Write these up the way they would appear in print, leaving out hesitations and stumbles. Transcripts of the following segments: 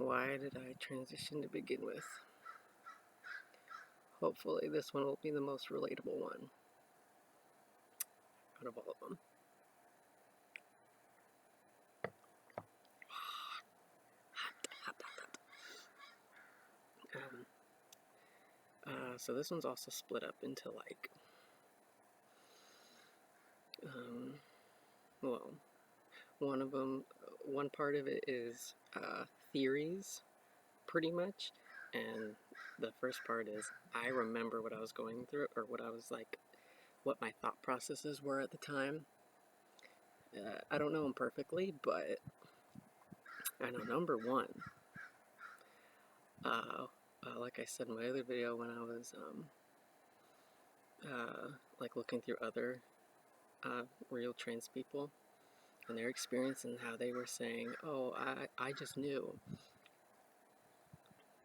Why did I transition to begin with? Hopefully this one will be the most relatable one out of all of them. So this one's also split up into like, well, one part of it is theories, pretty much, and the first part is I remember what I was going through, or what I was like, what my thought processes were at the time. I don't know them perfectly, but I know number one, like I said in my other video, when I was like looking through other real trans people and their experience and how they were saying, oh, I just knew.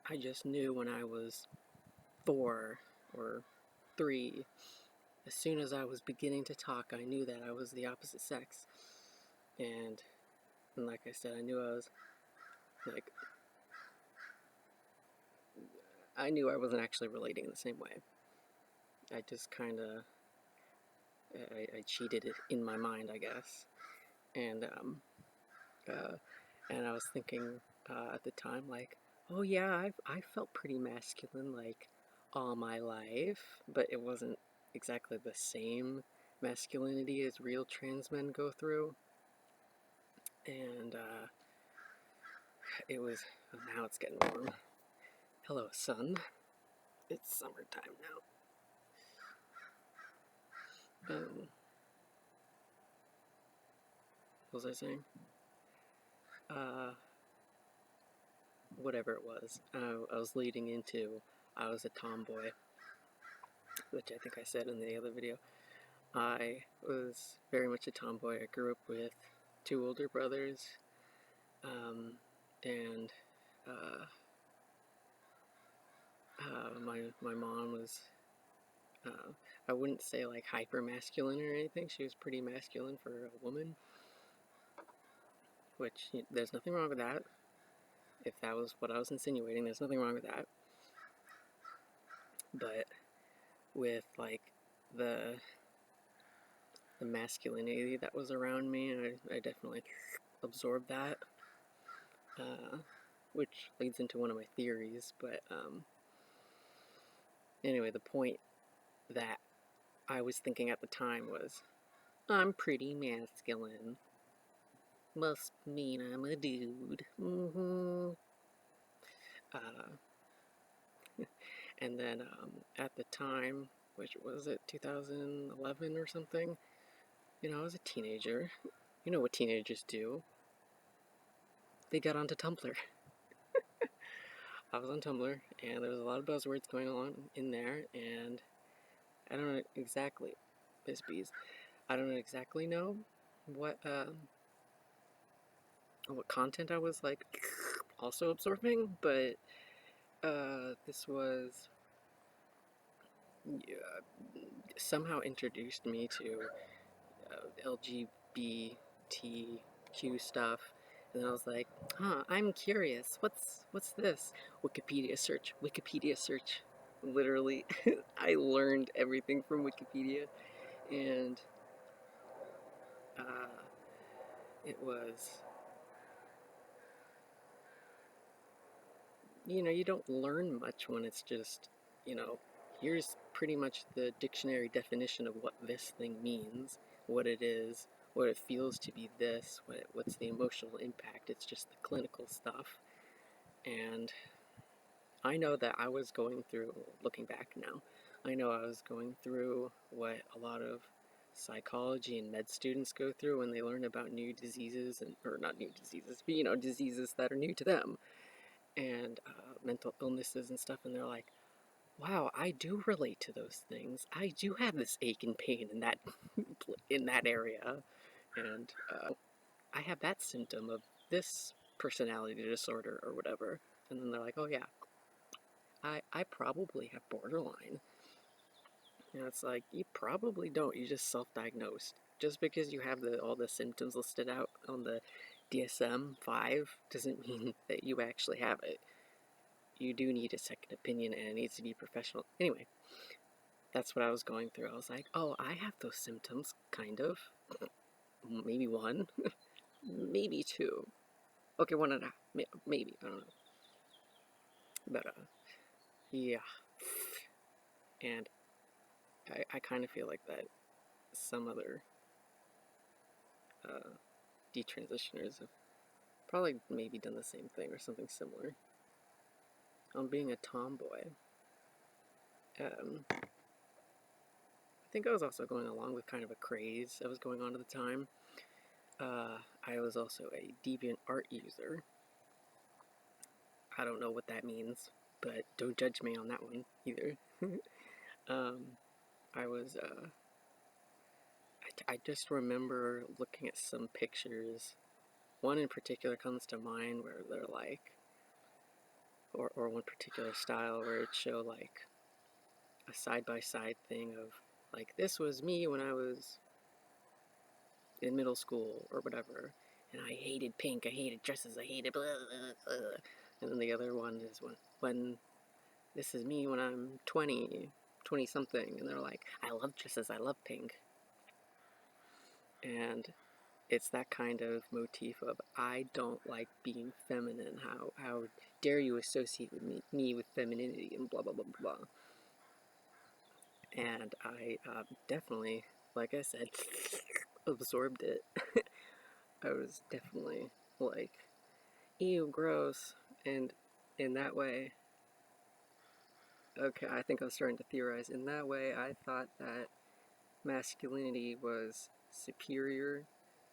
I just knew when I was 4 or 3. As soon as I was beginning to talk, I knew that I was the opposite sex. And like I said, I knew I was, like, I knew I wasn't actually relating in the same way. I just kind of, I cheated it in my mind, I guess. And I was thinking at the time, like, oh yeah, I felt pretty masculine, like, all my life, but it wasn't exactly the same masculinity as real trans men go through. And it was, oh, now it's getting warm. Hello, sun. It's summertime now. What was I saying? Whatever it was. I was leading into, I was a tomboy, which I think I said in the other video. I was very much a tomboy. I grew up with 2 older brothers, and my mom was, I wouldn't say like hyper masculine or anything. She was pretty masculine for a woman, which there's nothing wrong with that. If that was what I was insinuating, there's nothing wrong with that. But with like the masculinity that was around me, I definitely absorbed that, which leads into one of my theories. But anyway, the point that I was thinking at the time was, I'm pretty masculine. Must mean I'm a dude. And then at the time, which was it, 2011 or something, I was a teenager. You know what teenagers do. They got onto Tumblr. I was on Tumblr, and there was a lot of buzzwords going on in there, and I don't know exactly, Miss Bees, I don't exactly know what content I was like also absorbing, but this was somehow introduced me to LGBTQ stuff, and I was like, huh, I'm curious. What's this? Wikipedia search. Literally, I learned everything from Wikipedia, and it was, you don't learn much when it's just, here's pretty much the dictionary definition of what this thing means, what it is, what it feels to be this, what's the emotional impact. It's just the clinical stuff. And I know that I was going through, looking back now, I know I was going through what a lot of psychology and med students go through when they learn about new diseases, or not new diseases, but diseases that are new to them, and mental illnesses and stuff, and they're like, wow, I do relate to those things. I do have this ache and pain in that in that area, and I have that symptom of this personality disorder or whatever. And then they're like, oh yeah, I probably have borderline. And it's like, you probably don't. You just self-diagnosed. Just because you have all the symptoms listed out on the DSM-5 doesn't mean that you actually have it. You do need a second opinion, and it needs to be professional. Anyway, that's what I was going through. I was like, oh, I have those symptoms, kind of. Maybe one, maybe two. Okay, 1.5, maybe, I don't know. But, yeah. And I kind of feel like that some other detransitioners have probably maybe done the same thing or something similar. On being a tomboy, I think I was also going along with kind of a craze that was going on at the time. I was also a deviant art user. I don't know what that means, but don't judge me on that one either. I was, I just remember looking at some pictures. One in particular comes to mind where they're like, or one particular style where it showed like a side-by-side thing of like, this was me when I was in middle school or whatever, and I hated pink, I hated dresses, I hated blah, blah, blah. And then the other one is when this is me when I'm 20 something, and they're like, I love dresses, I love pink. And it's that kind of motif of, I don't like being feminine, how dare you associate with me with femininity, and blah blah blah blah. And I definitely, like I said, absorbed it. I was definitely like, ew, gross. And in that way, okay, I think I was starting to theorize. In that way, I thought that masculinity was superior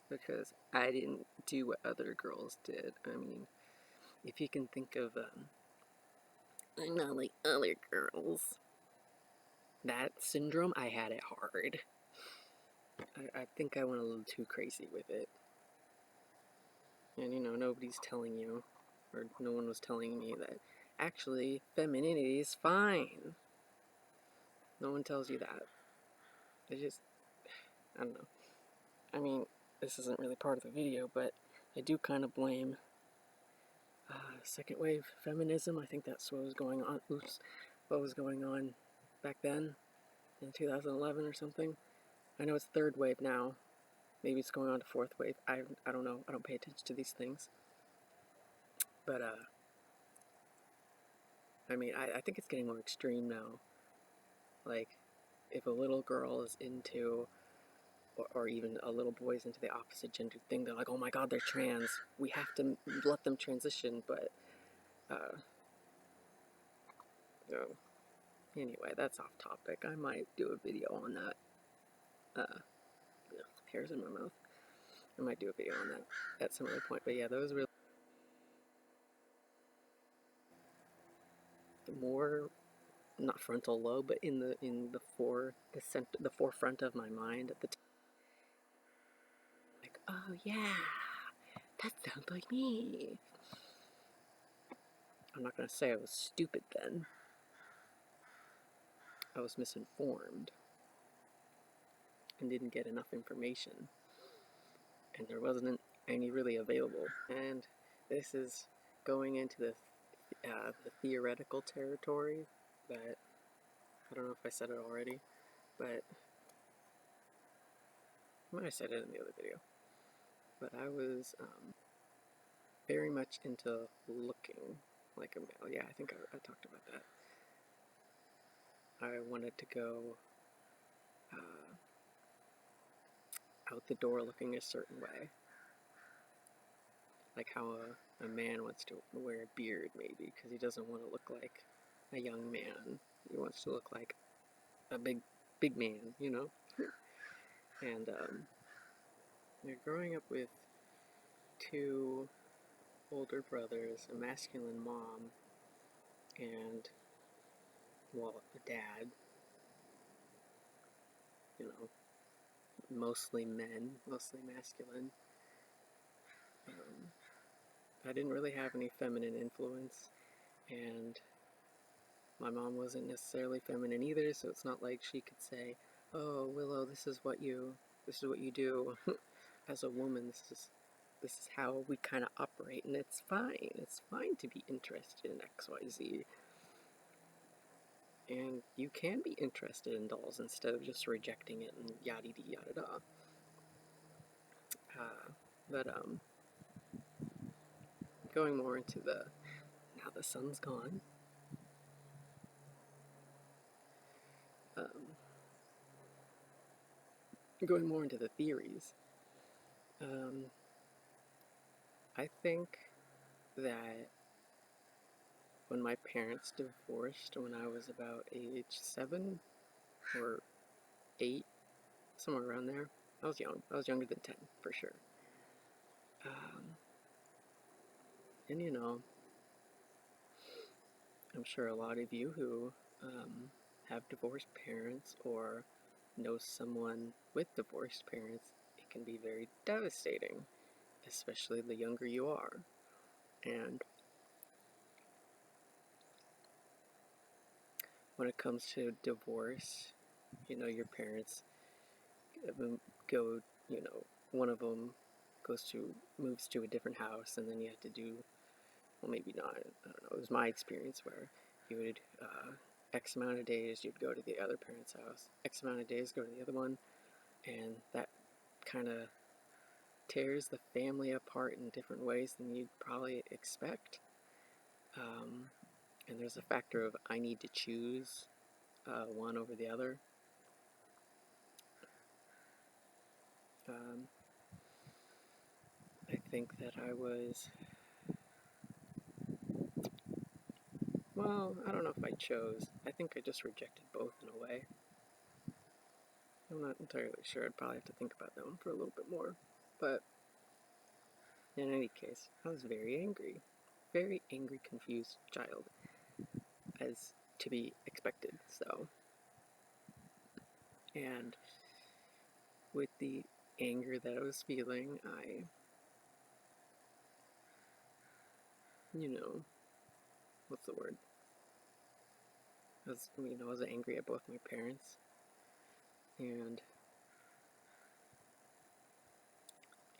because I didn't do what other girls did. I mean, if you can think of, I'm not like other girls. That syndrome, I had it hard. I think I went a little too crazy with it. And you know, nobody's telling you, or no one was telling me that actually femininity is fine. No one tells you that. They just, I don't know. I mean, this isn't really part of the video, but I do kind of blame second wave feminism. I think that's what was going on. Oops, what was going on back then in 2011 or something. I know it's third wave now. Maybe it's going on to fourth wave. I don't know. I don't pay attention to these things. But I mean, I think it's getting more extreme now. Like, if a little girl is into, or even a little boy's into the opposite gender thing, they're like, oh my god, they're trans. We have to let them transition. But anyway, that's off topic. I might do a video on that. Hairs in my mouth. I might do a video on that at some other point. But yeah, those were more, not frontal lobe, but in the forefront of my mind at the time. Like, oh yeah, that sounds like me. I'm not gonna say I was stupid then. I was misinformed and didn't get enough information, and there wasn't any really available. And this is going into the theoretical territory that, I don't know if I said it already, but I might have said it in the other video. But I was very much into looking like a male. Yeah, I think I talked about that. I wanted to go out the door looking a certain way. Like how a man wants to wear a beard, maybe, because he doesn't want to look like a young man. He wants to look like a big man, you know? And you're growing up with two older brothers, a masculine mom, and, well, a dad, you know, mostly men, mostly masculine. I didn't really have any feminine influence, and my mom wasn't necessarily feminine either, so it's not like she could say, oh, Willow, this is what you do. As a woman, this is how we kind of operate, and it's fine. It's fine to be interested in XYZ. And you can be interested in dolls instead of just rejecting it and yada yada da. But going more into the now the sun's gone. Going more into the theories. I think that when my parents divorced when I was about age 7 or 8, somewhere around there. I was young. I was younger than 10 for sure. And you know, I'm sure a lot of you who have divorced parents or know someone with divorced parents, it can be very devastating, especially the younger you are. And when it comes to divorce, you know, your parents go, you know, one of them moves to a different house, and then you have to do, well, maybe not, I don't know, it was my experience where you would, X amount of days, you'd go to the other parent's house, X amount of days, go to the other one, and that kind of tears the family apart in different ways than you'd probably expect. And there's a factor of I need to choose one over the other. I think that I was, well, I don't know if I chose. I think I just rejected both in a way. I'm not entirely sure. I'd probably have to think about that one for a little bit more. But in any case, I was very angry. Very angry, confused child, as to be expected. So, and with the anger that I was feeling, I, you know, what's the word? I was angry at both my parents, and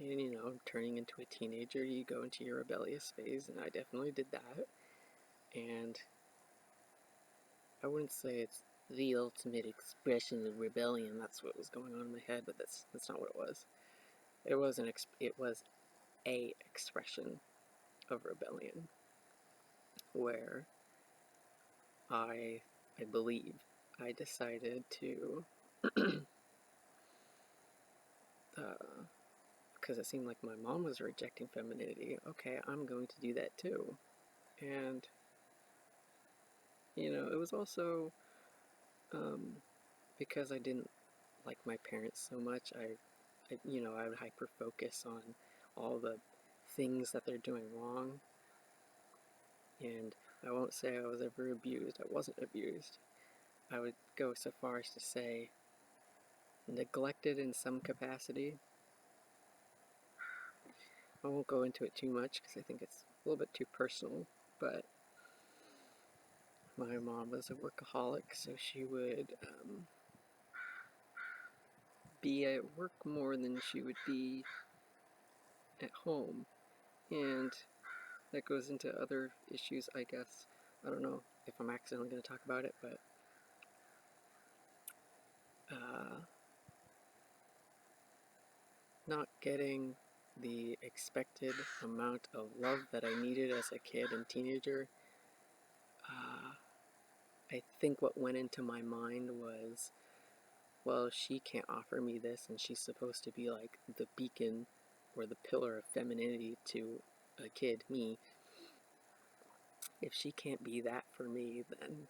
you know, turning into a teenager, you go into your rebellious phase, and I definitely did that. And I wouldn't say it's the ultimate expression of rebellion. That's what was going on in my head, but that's not what it was. It was a expression of rebellion where I believe I decided to because it seemed like my mom was rejecting femininity. Okay, I'm going to do that too. And you know, it was also because I didn't like my parents so much. I would hyper focus on all the things that they're doing wrong. And I won't say I was ever abused. I wasn't abused. I would go so far as to say neglected in some capacity. I won't go into it too much because I think it's a little bit too personal, but my mom was a workaholic, so she would be at work more than she would be at home. And that goes into other issues, I guess. I don't know if I'm accidentally going to talk about it, but not getting the expected amount of love that I needed as a kid and teenager. I think what went into my mind was, well, she can't offer me this, and she's supposed to be like the beacon or the pillar of femininity to a kid, me. If she can't be that for me, then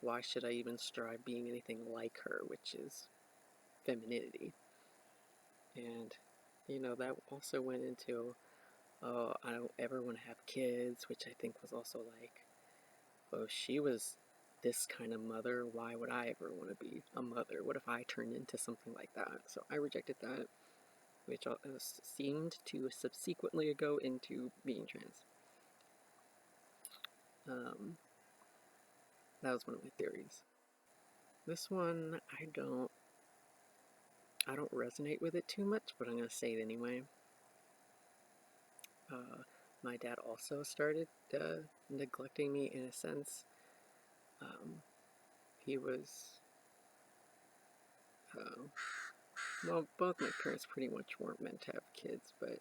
why should I even strive being anything like her, which is femininity? And, you know, that also went into, oh, I don't ever want to have kids, which I think was also like, oh, she was this kind of mother, why would I ever want to be a mother? What if I turned into something like that? So I rejected that, which seemed to subsequently go into being trans. That was one of my theories. This one, I don't resonate with it too much, but I'm going to say it anyway. my dad also started neglecting me in a sense. He was, uh, well, both my parents pretty much weren't meant to have kids, but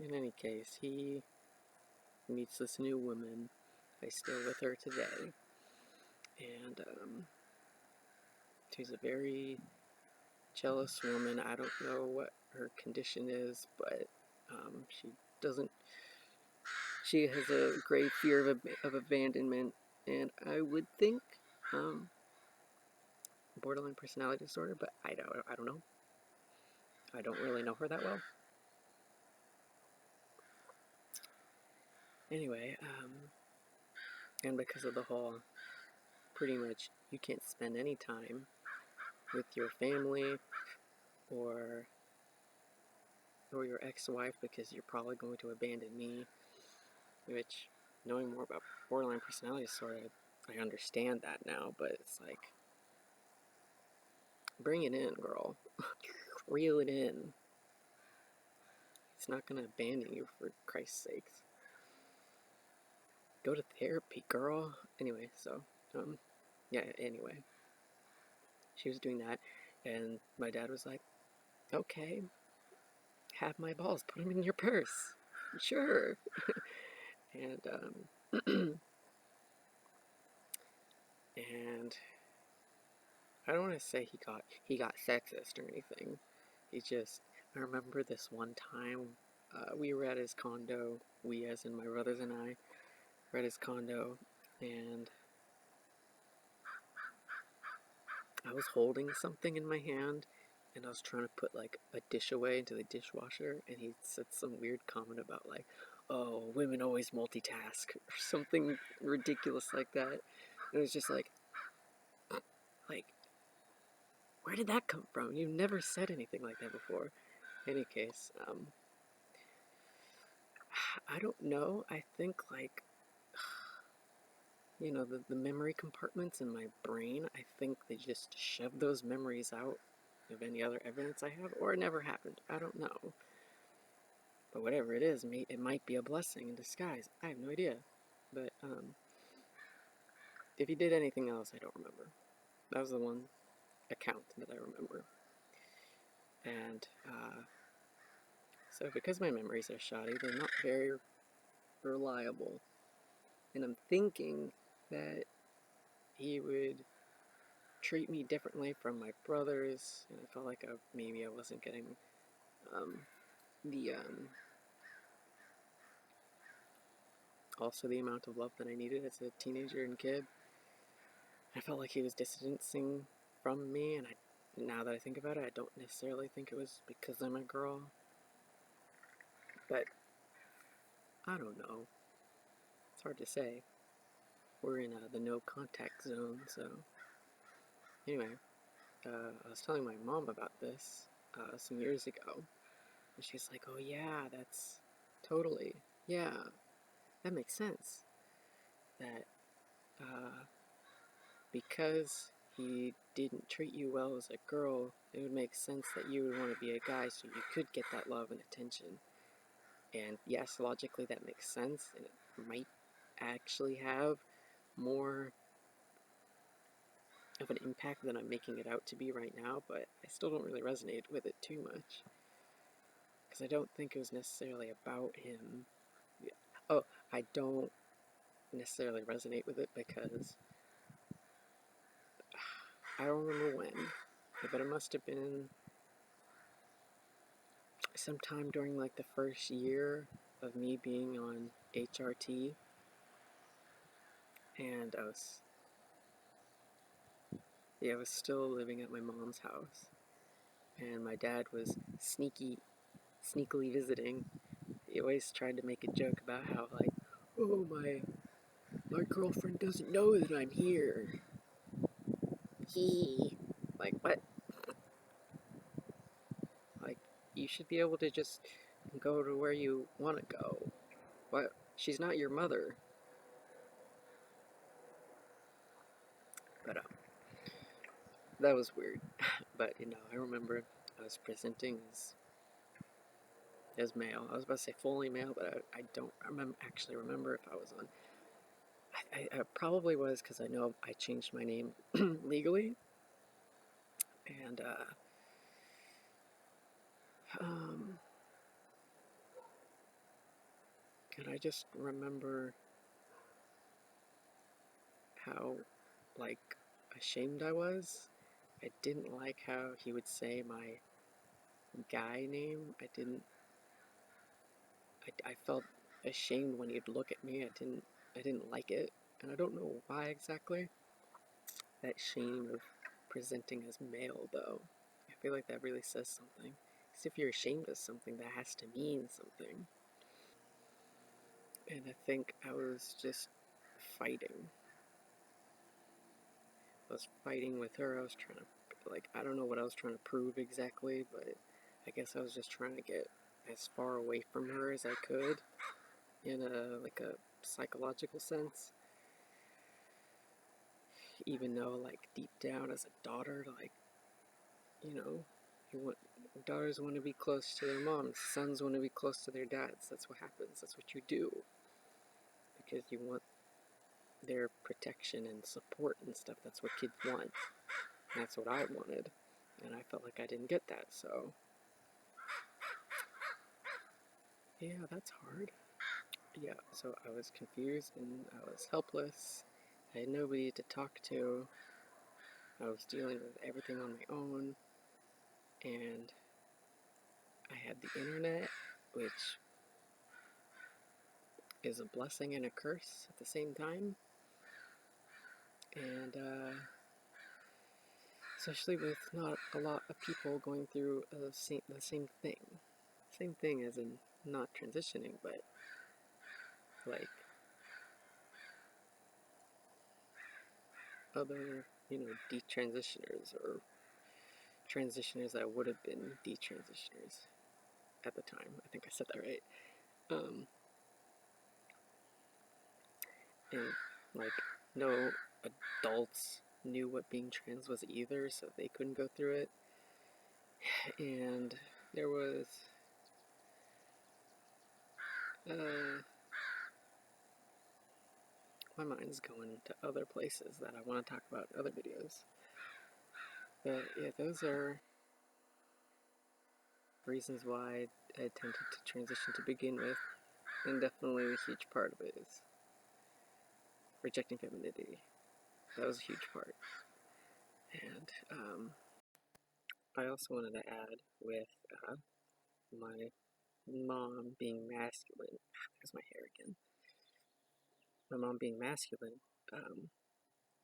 in any case, he meets this new woman. I still with her today, and she's a very jealous woman. I don't know what her condition is, but she doesn't. She has a grave fear of abandonment, and I would think um, borderline personality disorder, but I don't know. I don't really know her that well. Anyway, and because of the whole, pretty much you can't spend any time with your family or your ex-wife because you're probably going to abandon me, which, knowing more about borderline personality disorder, I understand that now, but it's like, bring it in, girl. Reel it in. He's not gonna abandon you, for Christ's sakes. Go to therapy, girl. Anyway, so, yeah, anyway. She was doing that, and my dad was like, okay, have my balls, put them in your purse. Sure. And, and I don't want to say he got sexist or anything. He just, I remember this one time, we were at his condo, we as in my brothers and I, were at his condo, and I was holding something in my hand, and I was trying to put like a dish away into the dishwasher, and he said some weird comment about like, oh, women always multitask, or something ridiculous like that. And it was just like, where did that come from? You've never said anything like that before. In any case, I don't know. I think like, the memory compartments in my brain, I think they just shove those memories out of any other evidence I have, or it never happened. I don't know. But whatever it is, it might be a blessing in disguise. I have no idea. But if he did anything else, I don't remember. That was the one account that I remember. And so because my memories are shoddy, they're not very reliable. And I'm thinking that he would treat me differently from my brothers, and I felt like maybe I wasn't getting the also the amount of love that I needed as a teenager and kid. I felt like he was distancing from me, and now that I think about it, I don't necessarily think it was because I'm a girl, but I don't know. It's hard to say. We're in the no contact zone, so anyway, I was telling my mom about this some years ago, and she's like, "Oh yeah, that's totally, yeah, that makes sense. That because he didn't treat you well as a girl, it would make sense that you would want to be a guy so you could get that love and attention. And yes, logically that makes sense, and it might actually have more of an impact than I'm making it out to be right now, but I still don't really resonate with it too much. Because I don't think it was necessarily about him. Oh, I don't necessarily resonate with it because I don't remember when, but it must have been sometime during like the first year of me being on HRT, and I was still living at my mom's house, and my dad was sneakily visiting. He always tried to make a joke about how like, oh, my girlfriend doesn't know that I'm here. He, like, what? Like, you should be able to just go to where you want to go. What? She's not your mother. But that was weird. But I remember I was presenting as as male. I was about to say fully male, but I don't actually remember if I was on. I probably was, because I know I changed my name legally, and um, and I just remember how, like, ashamed I was. I didn't like how he would say my guy name. I felt ashamed when he'd look at me. I didn't like it, and I don't know why exactly. That shame of presenting as male, though, I feel like that really says something. Because if you're ashamed of something, that has to mean something. And I think I was just fighting. I was fighting with her. I was trying to, like, I don't know what I was trying to prove exactly, but I guess I was just trying to get as far away from her as I could in a psychological sense. Even though, like, deep down as a daughter, like, you know, you want daughters want to be close to their moms, sons want to be close to their dads. That's what happens. That's what you do, because you want their protection and support and stuff. That's what kids want. And that's what I wanted, and I felt like I didn't get that. So yeah, that's hard. Yeah, so I was confused and I was helpless. I had nobody to talk to. I was dealing with everything on my own, and I had the internet, which is a blessing and a curse at the same time. And especially with not a lot of people going through the same thing. Same thing as in not transitioning, but like other, detransitioners or transitioners that would have been detransitioners at the time. I think I said that right. Um, and like no adults knew what being trans was either, so they couldn't go through it. And there was uh, my mind's going to other places that I want to talk about in other videos. But yeah, those are reasons why I attempted to transition to begin with, and definitely a huge part of it is rejecting femininity. That was a huge part. And I also wanted to add with my mom being masculine. There's my hair again. My mom being masculine. Um,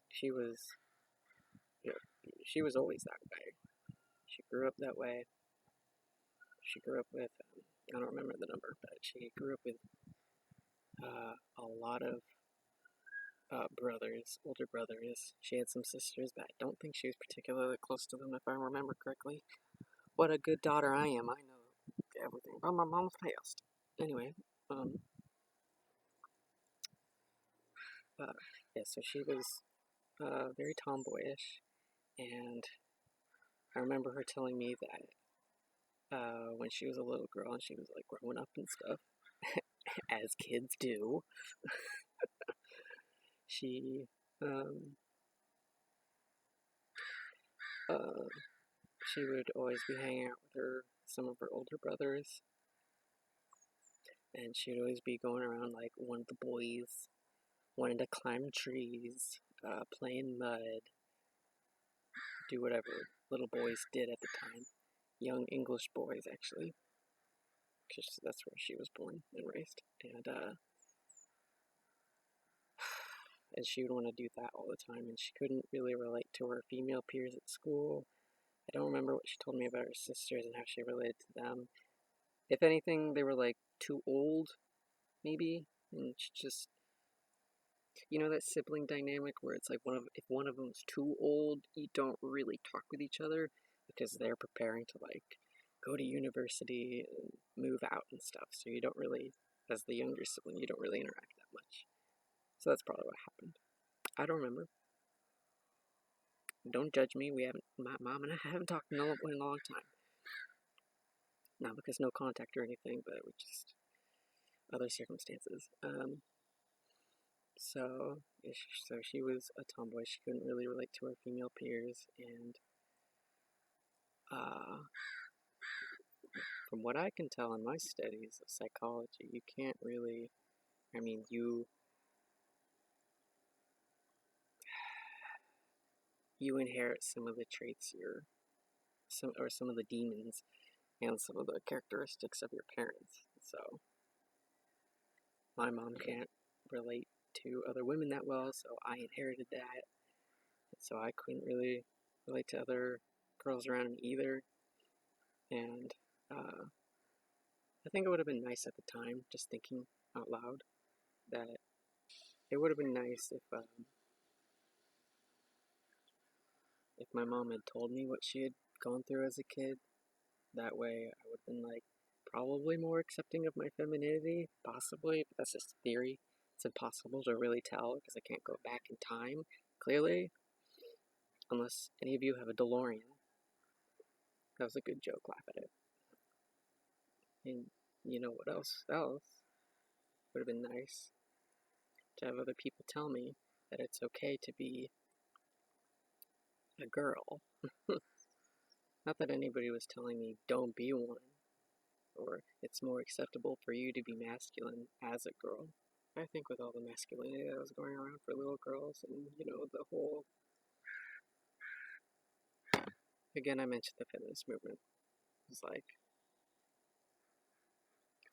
she was, you know, she was always that way. She grew up that way. She grew up with, I don't remember the number, but she grew up with a lot of brothers, older brothers. She had some sisters, but I don't think she was particularly close to them, if I remember correctly. What a good daughter I am. I know everything about my mom's past. Anyway, uh, yeah, so she was very tomboyish, and I remember her telling me that when she was a little girl and she was like growing up and stuff, as kids do, she um, uh, she would always be hanging out with some of her older brothers, and she'd always be going around like one of the boys, wanting to climb trees, play in mud, do whatever little boys did at the time. Young English boys, actually, because that's where she was born and raised. And she would want to do that all the time, and she couldn't really relate to her female peers at school. I don't remember what she told me about her sisters and how she related to them. If anything, they were like too old, maybe, and she just, that sibling dynamic where it's like if one of them's too old, you don't really talk with each other because they're preparing to like go to university and move out and stuff. So you don't really, as the younger sibling, you don't really interact that much. So that's probably what happened. I don't remember. Don't judge me. My mom and I haven't talked in a long time. not because no contact or anything, but with just other circumstances. So she was a tomboy. She couldn't really relate to her female peers, and from what I can tell in my studies of psychology, you can't really. I mean, you inherit some of the traits some of the demons and some of the characteristics of your parents. So my mom can't relate to other women that well, so I inherited that. So I couldn't really relate to other girls around me either. And I think it would have been nice at the time, just thinking out loud, that it would have been nice if my mom had told me what she had gone through as a kid. That way I would have been like probably more accepting of my femininity, possibly, but that's just theory. It's impossible to really tell because I can't go back in time, clearly, unless any of you have a DeLorean. That was a good joke, laugh at it. And you know what else would have been nice? To have other people tell me that it's okay to be a girl. Not that anybody was telling me don't be one, or it's more acceptable for you to be masculine as a girl. I think with all the masculinity that was going around for little girls and, the whole... Again, I mentioned the feminist movement. It's like,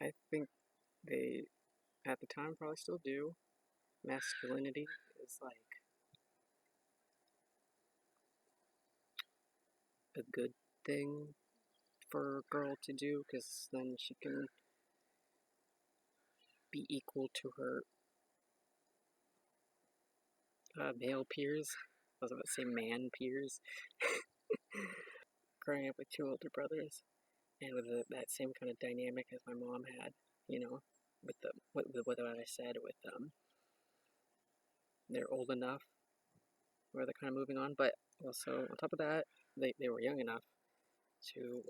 I think they, at the time, probably still do. Masculinity is like a good thing for a girl to do because then she can be equal to her male peers. I was about to say man peers. Growing up with two older brothers and with that same kind of dynamic as my mom had, with what I said, with they're old enough where they're kind of moving on, but also on top of that, they were young enough to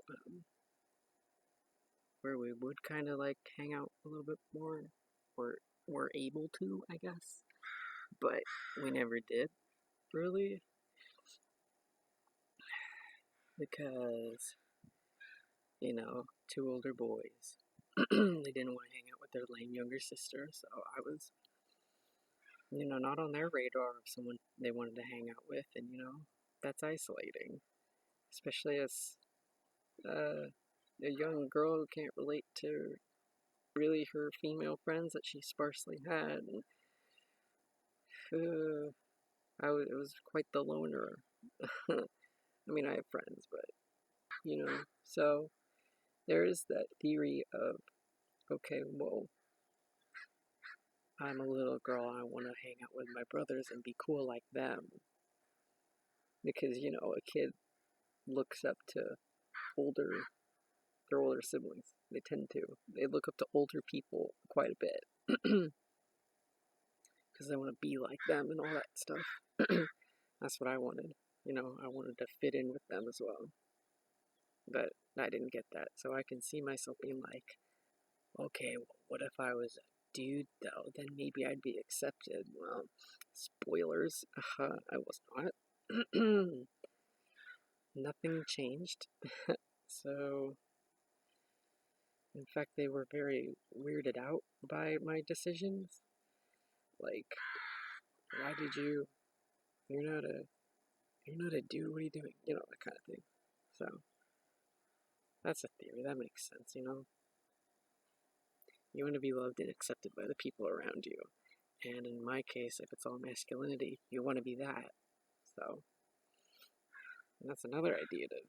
where we would kind of like hang out a little bit more, or were able to, I guess, but we never did really, because two older boys. They didn't want to hang out with their lame younger sister, so I was, not on their radar of someone they wanted to hang out with, and that's isolating, especially as a young girl who can't relate to really her female friends that she sparsely had. And, it was quite the loner. I mean, I have friends, but so there is that theory of, okay, well, I'm a little girl, I want to hang out with my brothers and be cool like them. Because, a kid looks up to their older siblings. They tend to. They look up to older people quite a bit. Because they want to be like them and all that stuff. That's what I wanted. I wanted to fit in with them as well. But I didn't get that. So I can see myself being like, okay, well, what if I was a dude, though? Then maybe I'd be accepted. Well, spoilers. I was not. Nothing changed. So, in fact, they were very weirded out by my decisions. Like, why did you're not a dude, what are you doing? That kind of thing. So, that's a theory, that makes sense, You want to be loved and accepted by the people around you. And in my case, if it's all masculinity, you want to be that. So, and that's another idea to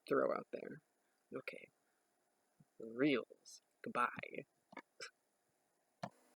throw out there. Okay. Reels. Goodbye.